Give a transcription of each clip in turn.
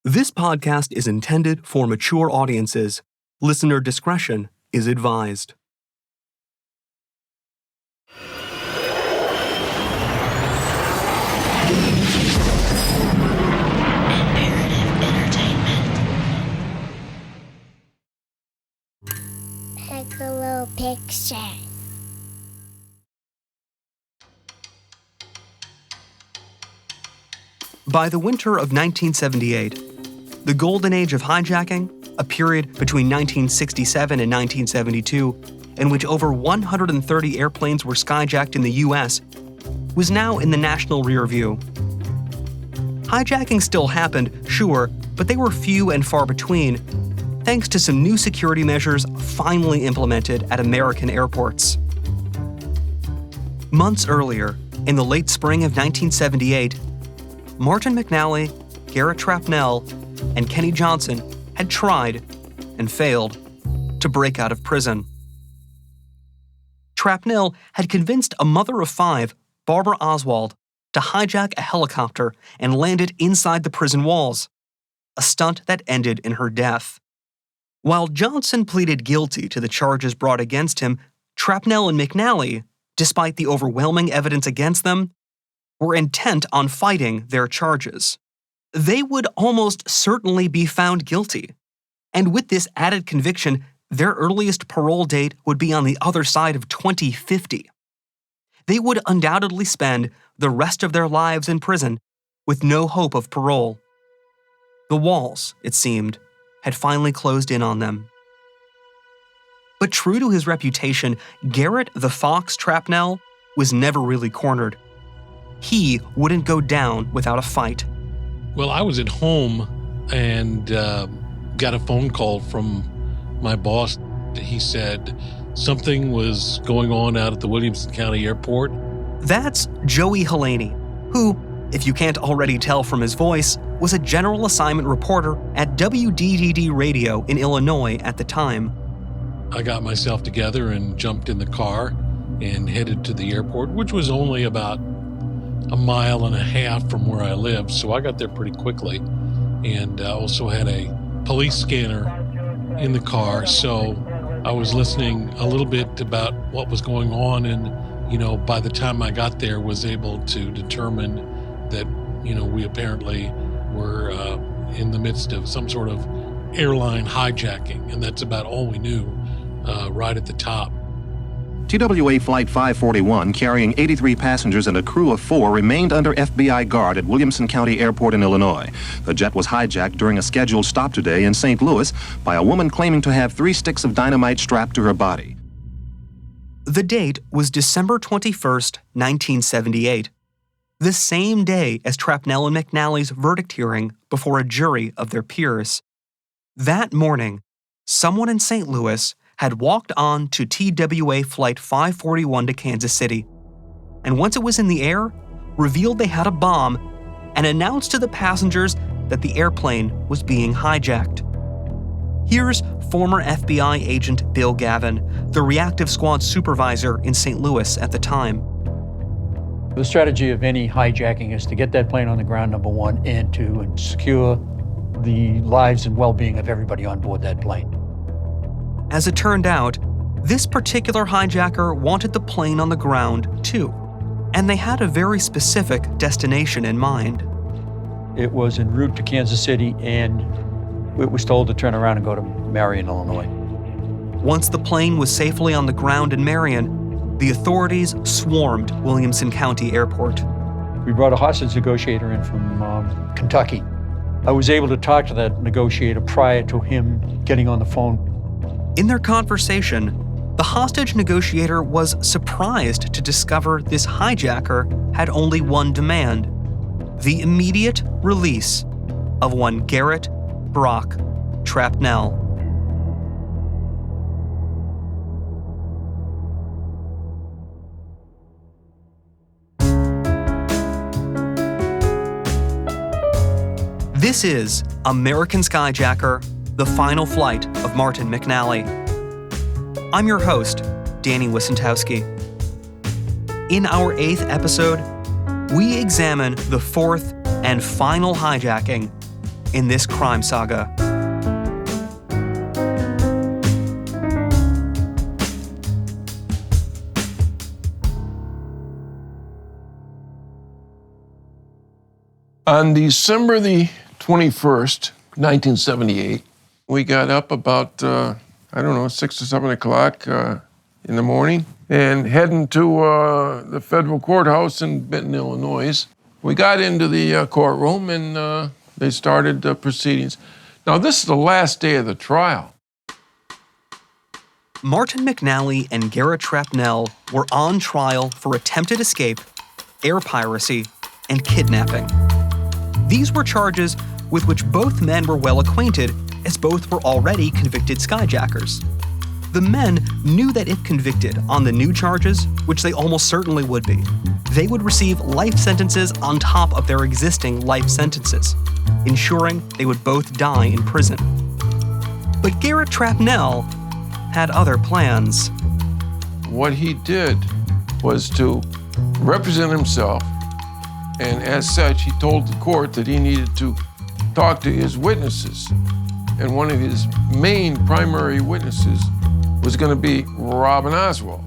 This podcast is intended for mature audiences. Listener discretion is advised. Piccolo Pictures. By the winter of 1978, the Golden Age of Hijacking, a period between 1967 and 1972, in which over 130 airplanes were skyjacked in the U.S., was now in the national rearview. Hijacking still happened, sure, but they were few and far between, thanks to some new security measures finally implemented at American airports. Months earlier, in the late spring of 1978, Martin McNally, Garrett Trapnell, and Kenny Johnson had tried, and failed, to break out of prison. Trapnell had convinced a mother of five, Barbara Oswald, to hijack a helicopter and land it inside the prison walls, a stunt that ended in her death. While Johnson pleaded guilty to the charges brought against him, Trapnell and McNally, despite the overwhelming evidence against them, were intent on fighting their charges. They would almost certainly be found guilty, and with this added conviction, their earliest parole date would be on the other side of 2050. They would undoubtedly spend the rest of their lives in prison with no hope of parole. The walls, it seemed, had finally closed in on them. But true to his reputation, Garrett the Fox Trapnell was never really cornered. He wouldn't go down without a fight. Well, I was at home and got a phone call from my boss. He said something was going on out at the Williamson County Airport. That's Joey Hellaney, who, if you can't already tell from his voice, was a general assignment reporter at WDDD Radio in Illinois at the time. I got myself together and jumped in the car and headed to the airport, which was only about a mile and a half from where I lived, so I got there pretty quickly. And I also had a police scanner in the car, so I was listening a little bit about what was going on, and by the time I got there was able to determine that we apparently were in the midst of some sort of airline hijacking, and that's about all we knew right at the top. TWA Flight 541, carrying 83 passengers and a crew of 4, remained under FBI guard at Williamson County Airport in Illinois. The jet was hijacked during a scheduled stop today in St. Louis by a woman claiming to have 3 sticks of dynamite strapped to her body. The date was December 21st, 1978, the same day as Trapnell and McNally's verdict hearing before a jury of their peers. That morning, someone in St. Louis had walked on to TWA Flight 541 to Kansas City, and once it was in the air, revealed they had a bomb and announced to the passengers that the airplane was being hijacked. Here's former FBI agent Bill Gavin, the reactive squad supervisor in St. Louis at the time. The strategy of any hijacking is to get that plane on the ground, number one, and to secure the lives and well-being of everybody on board that plane. As it turned out, this particular hijacker wanted the plane on the ground too, and they had a very specific destination in mind. It was en route to Kansas City, and it was told to turn around and go to Marion, Illinois. Once the plane was safely on the ground in Marion, the authorities swarmed Williamson County Airport. We brought a hostage negotiator in from Kentucky. I was able to talk to that negotiator prior to him getting on the phone. In their conversation, the hostage negotiator was surprised to discover this hijacker had only one demand: the immediate release of one Garrett Brock Trapnell. This is American Skyjacker, The Final Flight of Martin McNally. I'm your host, Danny Wissentowski. In our 8th episode, we examine the 4th and final hijacking in this crime saga. On December the 21st, 1978, we got up about, 6 or 7 o'clock in the morning and heading to the federal courthouse in Benton, Illinois. We got into the courtroom and they started proceedings. Now, this is the last day of the trial. Martin McNally and Garrett Trapnell were on trial for attempted escape, air piracy, and kidnapping. These were charges with which both men were well acquainted, as both were already convicted skyjackers. The men knew that if convicted on the new charges, which they almost certainly would be, they would receive life sentences on top of their existing life sentences, ensuring they would both die in prison. But Garrett Trapnell had other plans. What he did was to represent himself, and as such, he told the court that he needed to talk to his witnesses. And one of his main primary witnesses was going to be Robyn Oswald.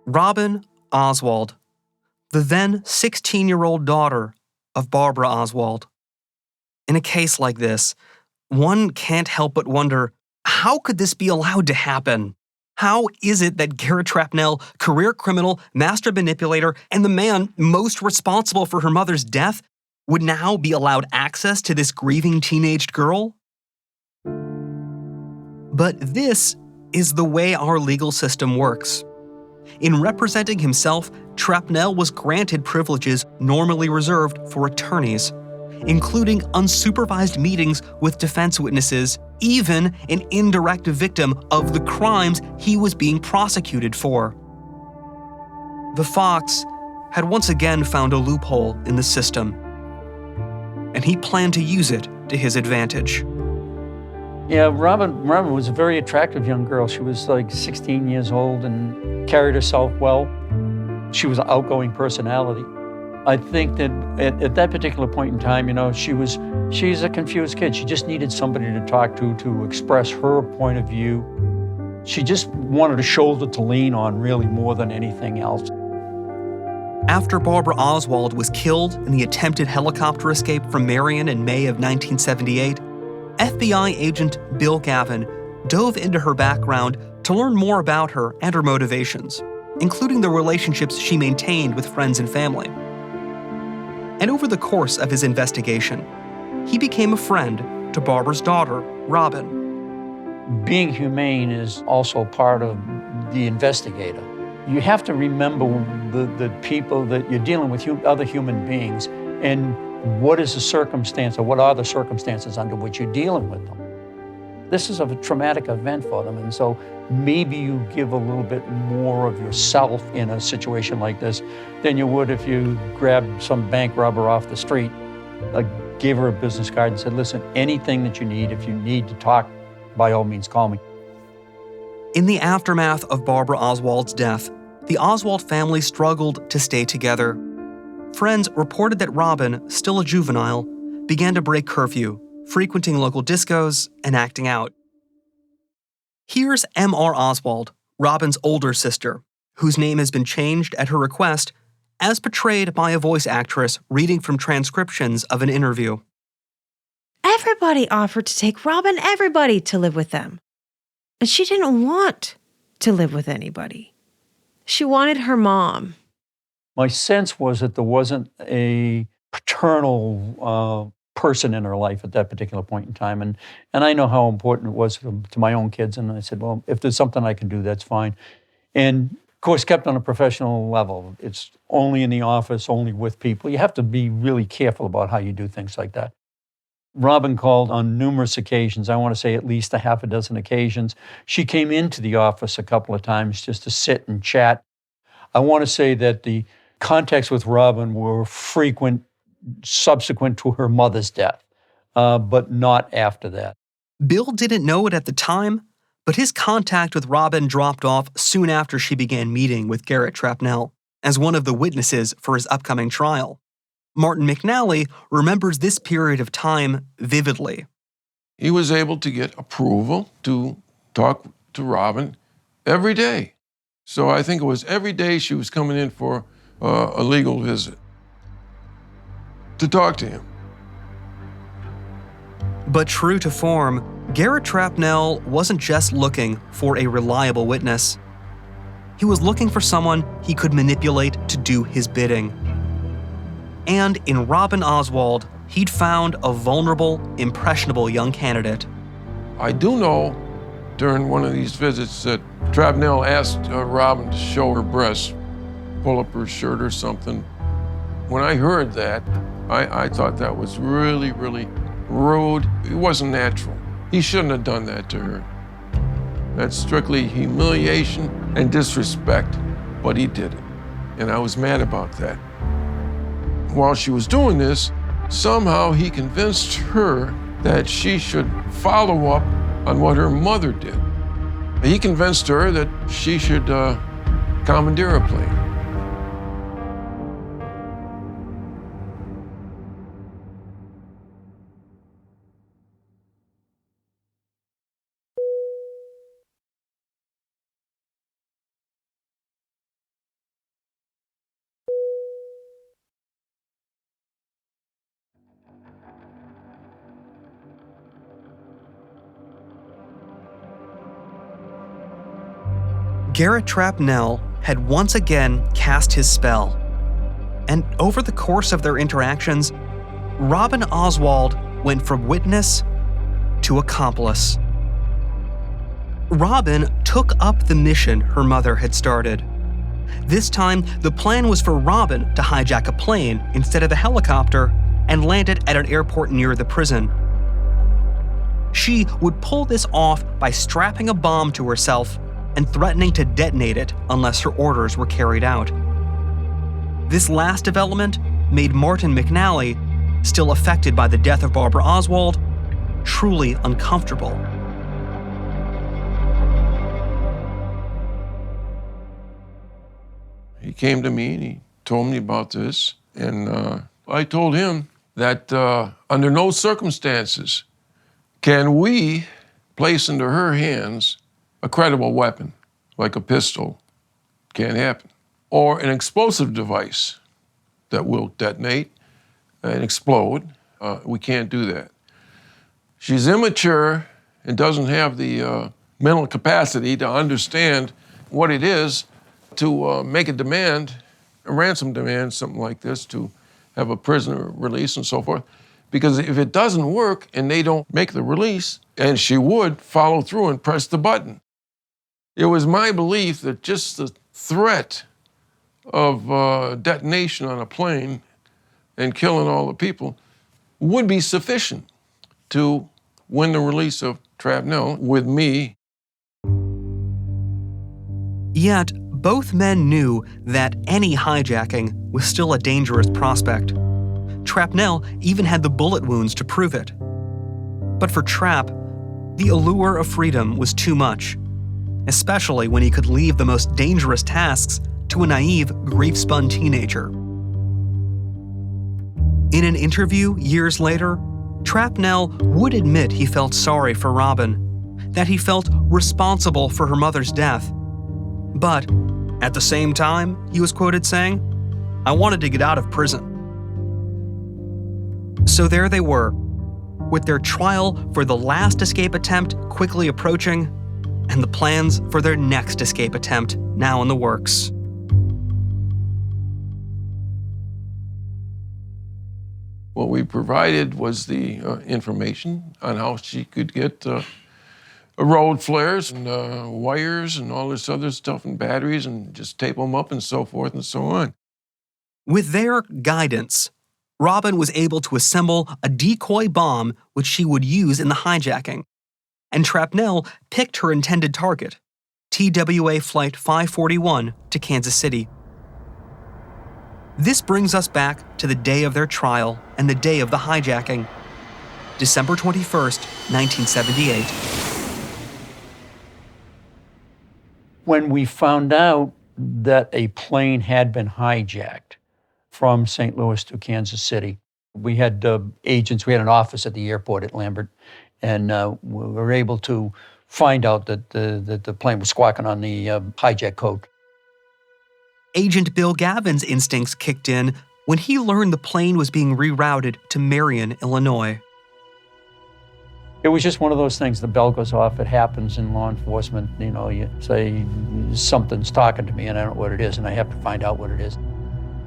Robyn Oswald, the then 16-year-old daughter of Barbara Oswald. In a case like this, one can't help but wonder, how could this be allowed to happen? How is it that Garrett Trapnell, career criminal, master manipulator, and the man most responsible for her mother's death, would now be allowed access to this grieving teenaged girl? But this is the way our legal system works. In representing himself, Trapnell was granted privileges normally reserved for attorneys, including unsupervised meetings with defense witnesses, even an indirect victim of the crimes he was being prosecuted for. The Fox had once again found a loophole in the system, and he planned to use it to his advantage. Yeah, Robyn was a very attractive young girl. She was like 16 years old and carried herself well. She was an outgoing personality. I think that at that particular point in time, she's a confused kid. She just needed somebody to talk to express her point of view. She just wanted a shoulder to lean on, really, more than anything else. After Barbara Oswald was killed in the attempted helicopter escape from Marion in May of 1978, FBI agent Bill Gavin dove into her background to learn more about her and her motivations, including the relationships she maintained with friends and family. And over the course of his investigation, he became a friend to Barbara's daughter, Robyn. Being humane is also part of the investigator. You have to remember the people that you're dealing with, other human beings, and what is the circumstance, or what are the circumstances under which you're dealing with them. This is a traumatic event for them, and so maybe you give a little bit more of yourself in a situation like this than you would if you grabbed some bank robber off the street, gave her a business card and said, listen, anything that you need, if you need to talk, by all means, call me. In the aftermath of Barbara Oswald's death, the Oswald family struggled to stay together. Friends reported that Robyn, still a juvenile, began to break curfew, frequenting local discos and acting out. Here's M.R. Oswald, Robyn's older sister, whose name has been changed at her request, as portrayed by a voice actress reading from transcriptions of an interview. Everybody offered to take Robyn, everybody, to live with them. And she didn't want to live with anybody. She wanted her mom. My sense was that there wasn't a paternal person in her life at that particular point in time. And I know how important it was to my own kids. And I said, well, if there's something I can do, that's fine. And of course, kept on a professional level. It's only in the office, only with people. You have to be really careful about how you do things like that. Robyn called on numerous occasions. I want to say at least a half a dozen occasions. She came into the office a couple of times just to sit and chat. I want to say that the contacts with Robyn were frequent subsequent to her mother's death, but not after that. Bill didn't know it at the time, but his contact with Robyn dropped off soon after she began meeting with Garrett Trapnell as one of the witnesses for his upcoming trial. Martin McNally remembers this period of time vividly. He was able to get approval to talk to Robyn every day. So I think it was every day she was coming in for a legal visit to talk to him. But true to form, Garrett Trapnell wasn't just looking for a reliable witness. He was looking for someone he could manipulate to do his bidding. And in Robyn Oswald, he'd found a vulnerable, impressionable young candidate. I do know during one of these visits that Trapnell asked Robyn to show her breasts, pull up her shirt or something. When I heard that, I thought that was really, really rude. It wasn't natural. He shouldn't have done that to her. That's strictly humiliation and disrespect, but he did it. And I was mad about that. While she was doing this, somehow he convinced her that she should follow up on what her mother did. He convinced her that she should commandeer a plane. Garrett Trapnell had once again cast his spell. And over the course of their interactions, Robyn Oswald went from witness to accomplice. Robyn took up the mission her mother had started. This time, the plan was for Robyn to hijack a plane instead of a helicopter and land it at an airport near the prison. She would pull this off by strapping a bomb to herself and threatening to detonate it unless her orders were carried out. This last development made Martin McNally, still affected by the death of Barbara Oswald, truly uncomfortable. He came to me and he told me about this, and I told him that under no circumstances can we place into her hands a credible weapon, like a pistol. Can't happen. Or an explosive device that will detonate and explode. We can't do that. She's immature and doesn't have the mental capacity to understand what it is to make a demand, a ransom demand, something like this, to have a prisoner released and so forth. Because if it doesn't work and they don't make the release, and she would follow through and press the button. It was my belief that just the threat of detonation on a plane and killing all the people would be sufficient to win the release of Trapnell with me. Yet, both men knew that any hijacking was still a dangerous prospect. Trapnell even had the bullet wounds to prove it. But for Trap, the allure of freedom was too much, especially when he could leave the most dangerous tasks to a naive, grief-spun teenager. In an interview years later, Trapnell would admit he felt sorry for Robyn, that he felt responsible for her mother's death. But at the same time, he was quoted saying, "I wanted to get out of prison." So there they were, with their trial for the last escape attempt quickly approaching, and the plans for their next escape attempt now in the works. What we provided was the information on how she could get road flares and wires and all this other stuff and batteries and just tape them up and so forth and so on. With their guidance, Robyn was able to assemble a decoy bomb which she would use in the hijacking, and Trapnell picked her intended target, TWA Flight 541 to Kansas City. This brings us back to the day of their trial and the day of the hijacking, December 21st, 1978. When we found out that a plane had been hijacked, from St. Louis to Kansas City. We had agents, we had an office at the airport at Lambert, and we were able to find out that the plane was squawking on the hijack code. Agent Bill Gavin's instincts kicked in when he learned the plane was being rerouted to Marion, Illinois. It was just one of those things, the bell goes off, it happens in law enforcement, you know, you say something's talking to me and I don't know what it is and I have to find out what it is.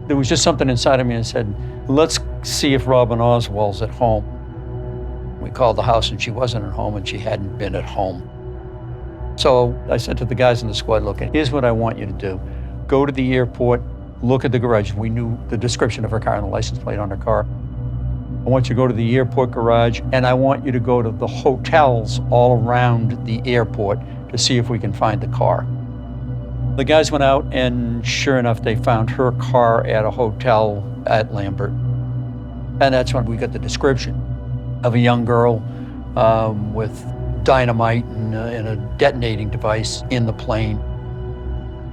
There was just something inside of me that said, let's see if Robyn Oswald's at home. We called the house and she wasn't at home and she hadn't been at home. So I said to the guys in the squad, look, here's what I want you to do. Go to the airport, look at the garage. We knew the description of her car and the license plate on her car. I want you to go to the airport garage and I want you to go to the hotels all around the airport to see if we can find the car. The guys went out and sure enough, they found her car at a hotel at Lambert. And that's when we got the description of a young girl with dynamite and a detonating device in the plane.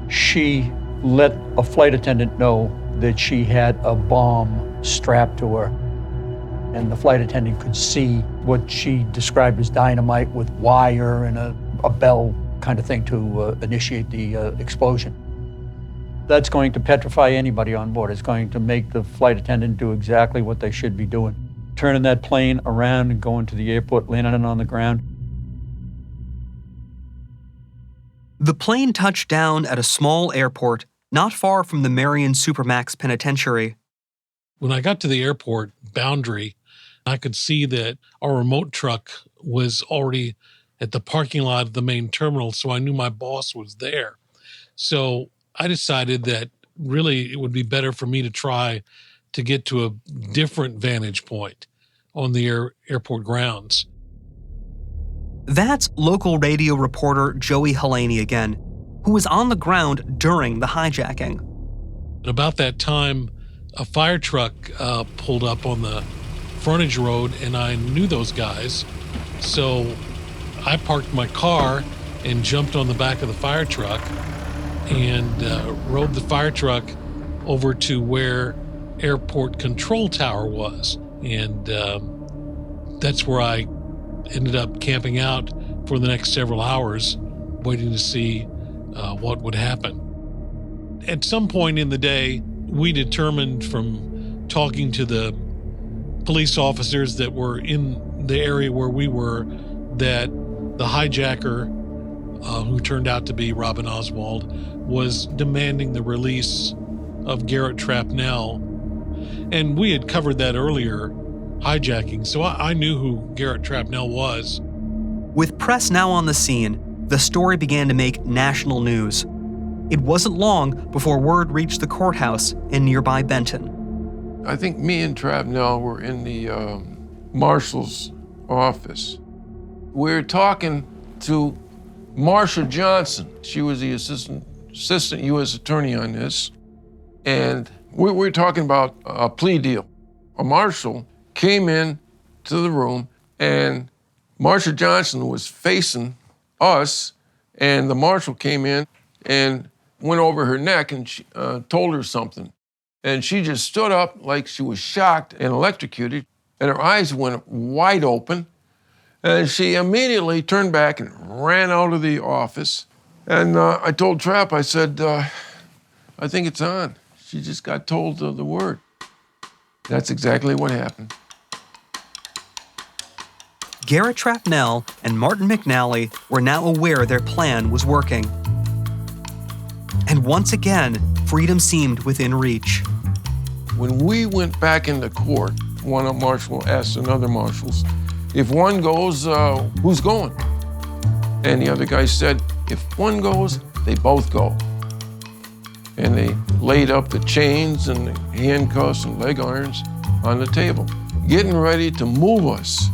She let a flight attendant know that she had a bomb strapped to her. And the flight attendant could see what she described as dynamite with wire and a bell kind of thing to initiate the explosion. That's going to petrify anybody on board. It's going to make the flight attendant do exactly what they should be doing. Turning that plane around and going to the airport, landing it on the ground. The plane touched down at a small airport not far from the Marion Supermax Penitentiary. When I got to the airport boundary, I could see that our remote truck was already at the parking lot of the main terminal, so I knew my boss was there. So I decided that really it would be better for me to try to get to a different vantage point on the airport grounds. That's local radio reporter Joey Hellaney again, who was on the ground during the hijacking. At about that time, a fire truck pulled up on the frontage road, and I knew those guys. So I parked my car and jumped on the back of the fire truck and rode the fire truck over to where airport control tower was. And that's where I ended up camping out for the next several hours, waiting to see what would happen. At some point in the day, we determined from talking to the police officers that were in the area where we were that the hijacker, who turned out to be Robyn Oswald, was demanding the release of Garrett Trapnell. And we had covered that earlier, hijacking, so I knew who Garrett Trapnell was. With press now on the scene, the story began to make national news. It wasn't long before word reached the courthouse in nearby Benton. I think me and Trapnell were in the marshal's office. We were talking to Marsha Johnson. She was the assistant U.S. attorney on this. And we were talking about a plea deal. A marshal came in to the room, and Marsha Johnson was facing us, and the marshal came in and went over her neck and she, told her something. And she just stood up like she was shocked and electrocuted, and her eyes went wide open. And she immediately turned back and ran out of the office. And I told Trap, I said, I think it's on. She just got told the word. That's exactly what happened. Garrett Trapnell and Martin McNally were now aware their plan was working. And once again, freedom seemed within reach. When we went back into court, one marshal asked another marshals, if one goes, who's going? And the other guy said, if one goes, they both go. And they laid up the chains and the handcuffs and leg irons on the table, getting ready to move us.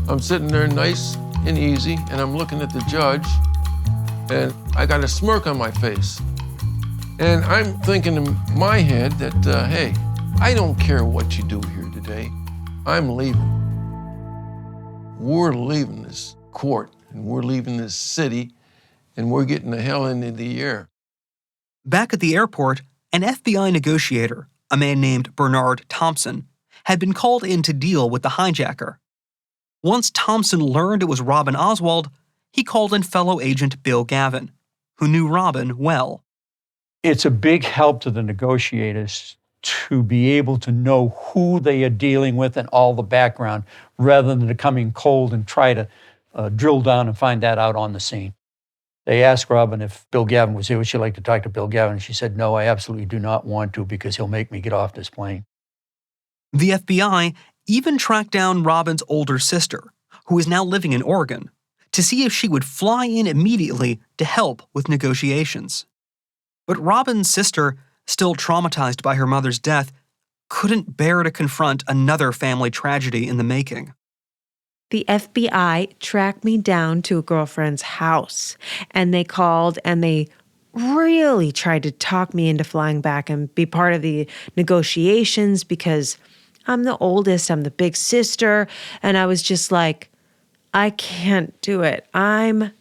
I'm sitting there nice and easy, and I'm looking at the judge, and I got a smirk on my face. And I'm thinking in my head that, hey, I don't care what you do here today. I'm leaving. We're leaving this court, and we're leaving this city, and we're getting the hell into the air. Back at the airport, an FBI negotiator, a man named Bernard Thompson, had been called in to deal with the hijacker. Once Thompson learned it was Robyn Oswald, he called in fellow agent Bill Gavin, who knew Robyn well. It's a big help to the negotiators to be able to know who they are dealing with and all the background, rather than to come in cold and try to drill down and find that out on the scene. They asked Robyn if Bill Gavin was here, would she like to talk to Bill Gavin? And she said, no, I absolutely do not want to, because he'll make me get off this plane. The FBI even tracked down Robyn's older sister, who is now living in Oregon, to see if she would fly in immediately to help with negotiations. But Robyn's sister, still traumatized by her mother's death, couldn't bear to confront another family tragedy in the making. The FBI tracked me down to a girlfriend's house, and they called and they really tried to talk me into flying back and be part of the negotiations, because I'm the oldest, I'm the big sister, and I was just like, I can't do it. I'm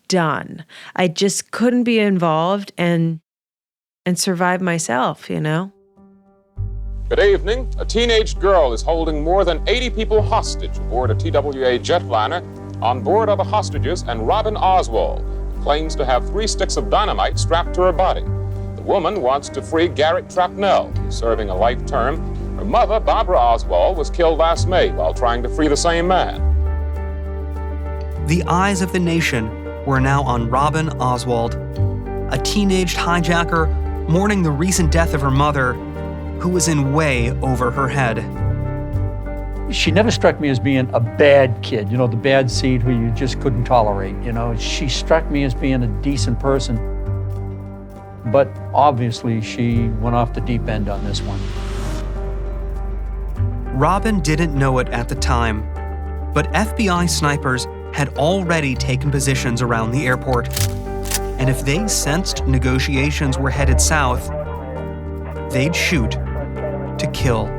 done. I just couldn't be involved and survive myself, you know? Good evening. A teenage girl is holding more than 80 people hostage aboard a TWA jetliner. On board are the hostages and Robyn Oswald, who claims to have 3 sticks of dynamite strapped to her body. The woman wants to free Garrett Trapnell, who's serving a life term. Her mother, Barbara Oswald, was killed last May while trying to free the same man. The eyes of the nation were now on Robyn Oswald, a teenaged hijacker mourning the recent death of her mother, who was in way over her head. She never struck me as being a bad kid, you know, the bad seed who you just couldn't tolerate, you know. She struck me as being a decent person. But obviously, she went off the deep end on this one. Robyn didn't know it at the time, but FBI snipers had already taken positions around the airport. And if they sensed negotiations were headed south, they'd shoot to kill.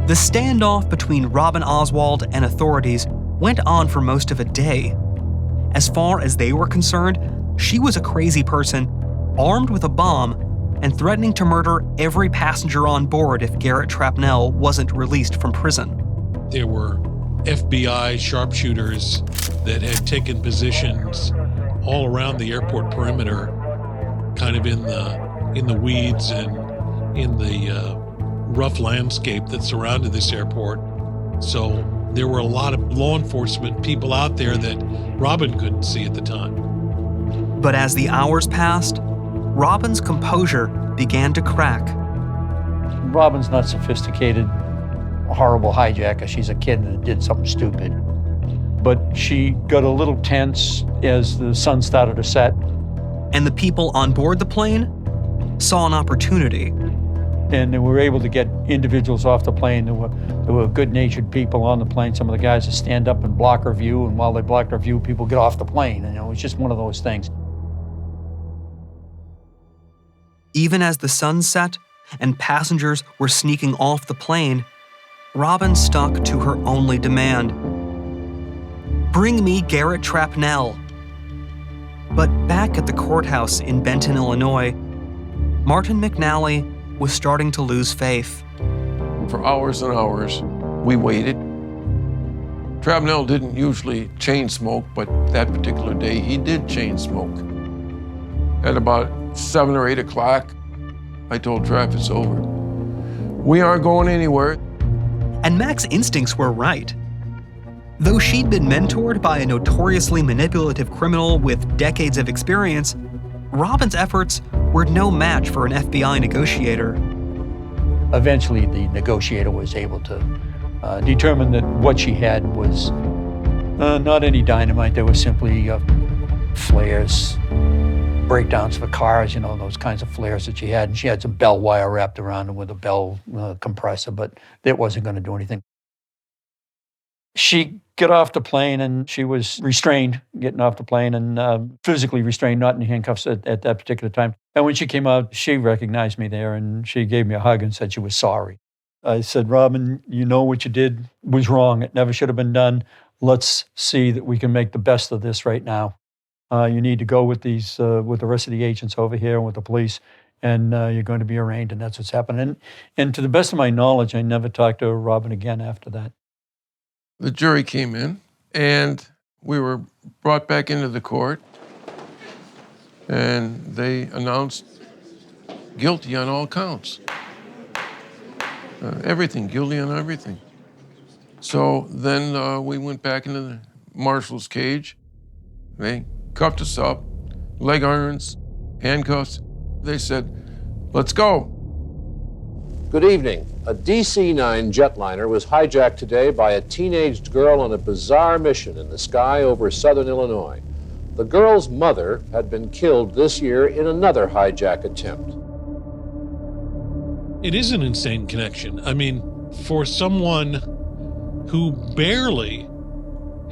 The standoff between Robyn Oswald and authorities went on for most of a day. As far as they were concerned, she was a crazy person, armed with a bomb, and threatening to murder every passenger on board if Garrett Trapnell wasn't released from prison. There were FBI sharpshooters that had taken positions all around the airport perimeter, kind of in the weeds and in the rough landscape that surrounded this airport. So there were a lot of law enforcement people out there that Robyn couldn't see at the time. But as the hours passed, Robyn's composure began to crack. Robyn's not sophisticated, horrible hijacker. She's a kid that did something stupid. But she got a little tense as the sun started to set. And the people on board the plane saw an opportunity. And they were able to get individuals off the plane. There were good-natured people on the plane. Some of the guys that stand up and block our view, and while they blocked our view, people get off the plane. And, you know, it was just one of those things. Even as the sun set and passengers were sneaking off the plane, Robyn stuck to her only demand. Bring me Garrett Trapnell. But back at the courthouse in Benton, Illinois, Martin McNally was starting to lose faith. For hours and hours, we waited. Trapnell didn't usually chain smoke, but that particular day he did chain smoke. At about 7 or 8 o'clock, I told Trap it's over. We aren't going anywhere. And Mac's instincts were right. Though she'd been mentored by a notoriously manipulative criminal with decades of experience, Robyn's efforts were no match for an FBI negotiator. Eventually, the negotiator was able to determine that what she had was not any dynamite. There was simply flares, breakdowns for cars, you know, those kinds of flares that she had. And she had some bell wire wrapped around it with a bell compressor, but that wasn't going to do anything. She got off the plane and she was restrained getting off the plane and physically restrained, not in handcuffs at that particular time. And when she came out, she recognized me there and she gave me a hug and said she was sorry. I said, Robyn, you know what you did was wrong. It never should have been done. Let's see that we can make the best of this right now. You need to go with with the rest of the agents over here and with the police, and you're going to be arraigned, and that's what's happened. And to the best of my knowledge, I never talked to Robyn again after that. The jury came in, and we were brought back into the court, and they announced guilty on all counts. Everything, guilty on everything. So then we went back into the marshal's cage. They cuffed us up, leg irons, handcuffs. They said, let's go. Good evening. A DC-9 jetliner was hijacked today by a teenaged girl on a bizarre mission in the sky over southern Illinois. The girl's mother had been killed this year in another hijack attempt. It is an insane connection. I mean, for someone who barely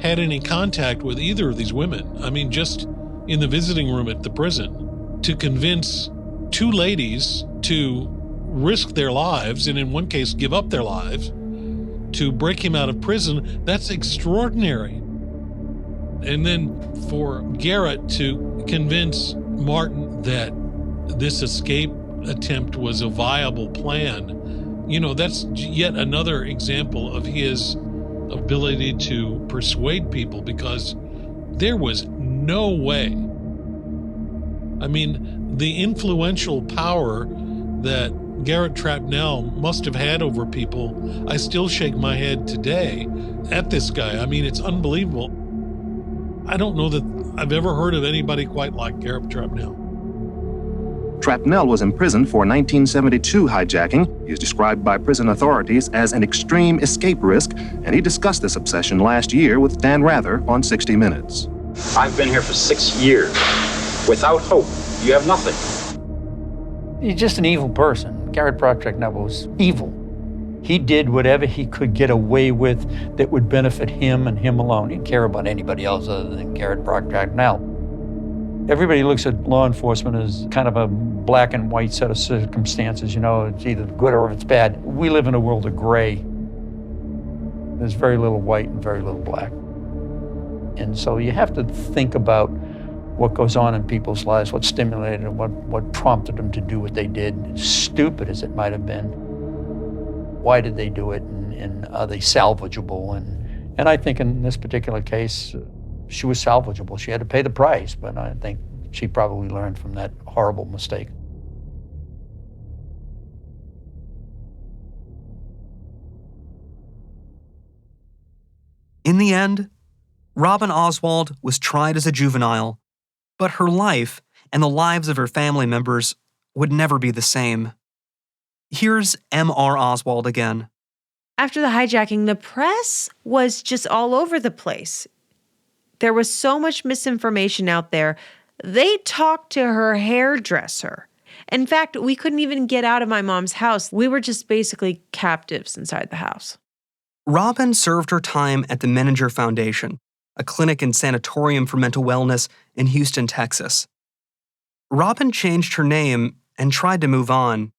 had any contact with either of these women, I mean, just in the visiting room at the prison, to convince two ladies to risk their lives, and in one case give up their lives, to break him out of prison, that's extraordinary. And then for Garrett to convince Martin that this escape attempt was a viable plan, you know, that's yet another example of his ability to persuade people, because there was no way. I mean, the influential power that Garrett Trapnell must have had over people, I still shake my head today at this guy. I mean, it's unbelievable. I don't know that I've ever heard of anybody quite like Garrett Trapnell. Trapnell was imprisoned for 1972 hijacking. He is described by prison authorities as an extreme escape risk, and he discussed this obsession last year with Dan Rather on 60 Minutes. I've been here for 6 years. Without hope, you have nothing. He's just an evil person. Garrett Trapnell was evil. He did whatever he could get away with that would benefit him and him alone. He didn't care about anybody else other than Garrett Trapnell. Everybody looks at law enforcement as kind of a black and white set of circumstances. You know, it's either good or it's bad. We live in a world of gray. There's very little white and very little black. And so you have to think about what goes on in people's lives, what stimulated them, what prompted them to do what they did, stupid as it might have been. Why did they do it, and are they salvageable? And I think in this particular case, she was salvageable. She had to pay the price, but I think she probably learned from that horrible mistake. In the end, Robyn Oswald was tried as a juvenile, but her life and the lives of her family members would never be the same. Here's M.R. Oswald again. After the hijacking, the press was just all over the place. There was so much misinformation out there. They talked to her hairdresser. In fact, we couldn't even get out of my mom's house. We were just basically captives inside the house. Robyn served her time at the Menninger Foundation, a clinic and sanatorium for mental wellness in Houston, Texas. Robyn changed her name and tried to move on.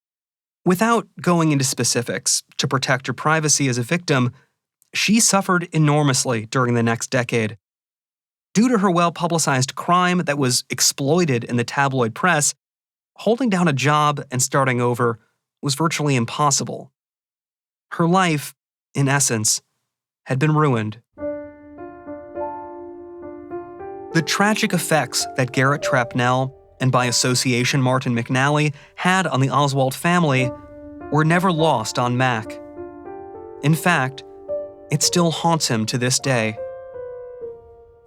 Without going into specifics, to protect her privacy as a victim, she suffered enormously during the next decade. Due to her well-publicized crime that was exploited in the tabloid press, holding down a job and starting over was virtually impossible. Her life, in essence, had been ruined. The tragic effects that Garrett Trapnell, and by association Martin McNally, had on the Oswald family were never lost on Mac. In fact, it still haunts him to this day.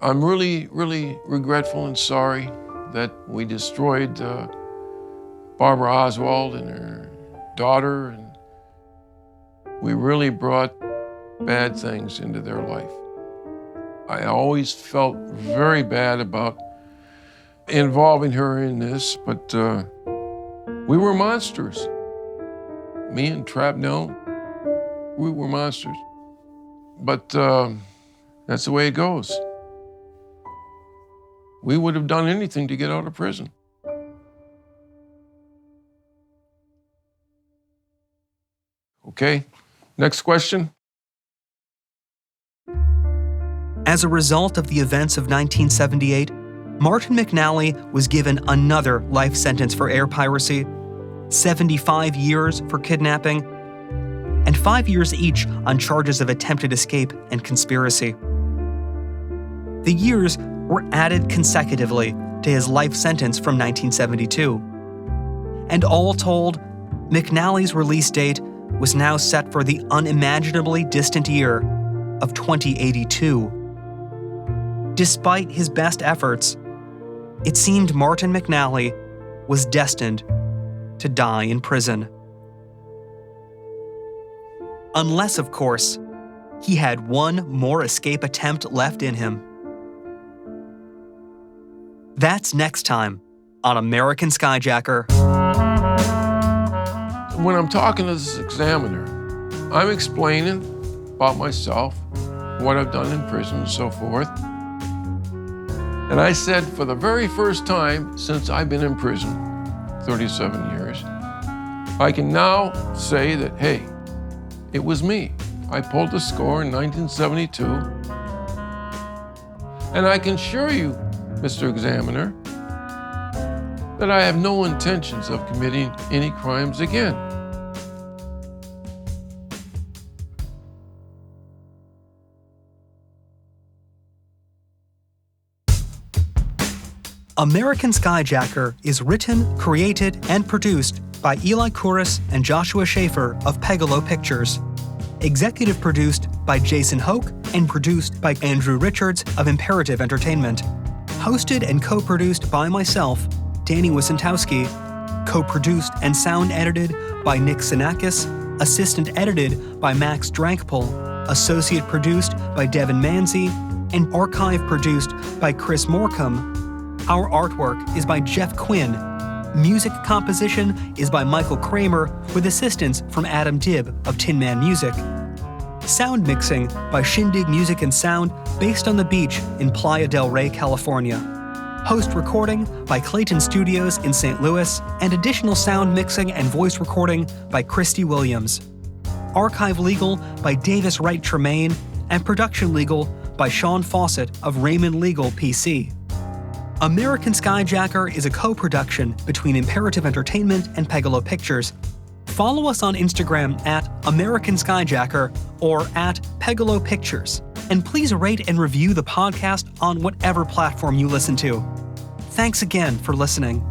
I'm really, really regretful and sorry that we destroyed Barbara Oswald and her daughter, and we really brought bad things into their life. I always felt very bad about involving her in this, but we were monsters. Me and Trapnell, we were monsters. but that's the way it goes. We would have done anything to get out of prison. Okay, next question. As a result of the events of 1978, Martin McNally was given another life sentence for air piracy, 75 years for kidnapping, and 5 years each on charges of attempted escape and conspiracy. The years were added consecutively to his life sentence from 1972. And all told, McNally's release date was now set for the unimaginably distant year of 2082. Despite his best efforts, it seemed Martin McNally was destined to die in prison. Unless, of course, he had one more escape attempt left in him. That's next time on American Skyjacker. When I'm talking to this examiner, I'm explaining about myself, what I've done in prison and so forth. And I said, for the very first time since I've been in prison, 37 years, I can now say that, hey, it was me. I pulled the score in 1972. And I can assure you, Mr. Examiner, that I have no intentions of committing any crimes again. American Skyjacker is written, created, and produced by Eli Kouris and Joshua Schaefer of Pegalo Pictures. Executive produced by Jason Hoke and produced by Andrew Richards of Imperative Entertainment. Hosted and co-produced by myself, Danny Wysentowski. Co-produced and sound edited by Nick Sinakis. Assistant edited by Max Drankpol. Associate produced by Devin Manzi. And archive produced by Chris Morecambe. Our artwork is by Jeff Quinn. Music composition is by Michael Kramer with assistance from Adam Dibb of Tin Man Music. Sound mixing by Shindig Music and Sound based on the beach in Playa del Rey, California. Host recording by Clayton Studios in St. Louis and additional sound mixing and voice recording by Christy Williams. Archive legal by Davis Wright Tremaine and production legal by Sean Fawcett of Raymond Legal PC. American Skyjacker is a co-production between Imperative Entertainment and Pegalo Pictures. Follow us on Instagram at American Skyjacker or at Pegalo Pictures. And please rate and review the podcast on whatever platform you listen to. Thanks again for listening.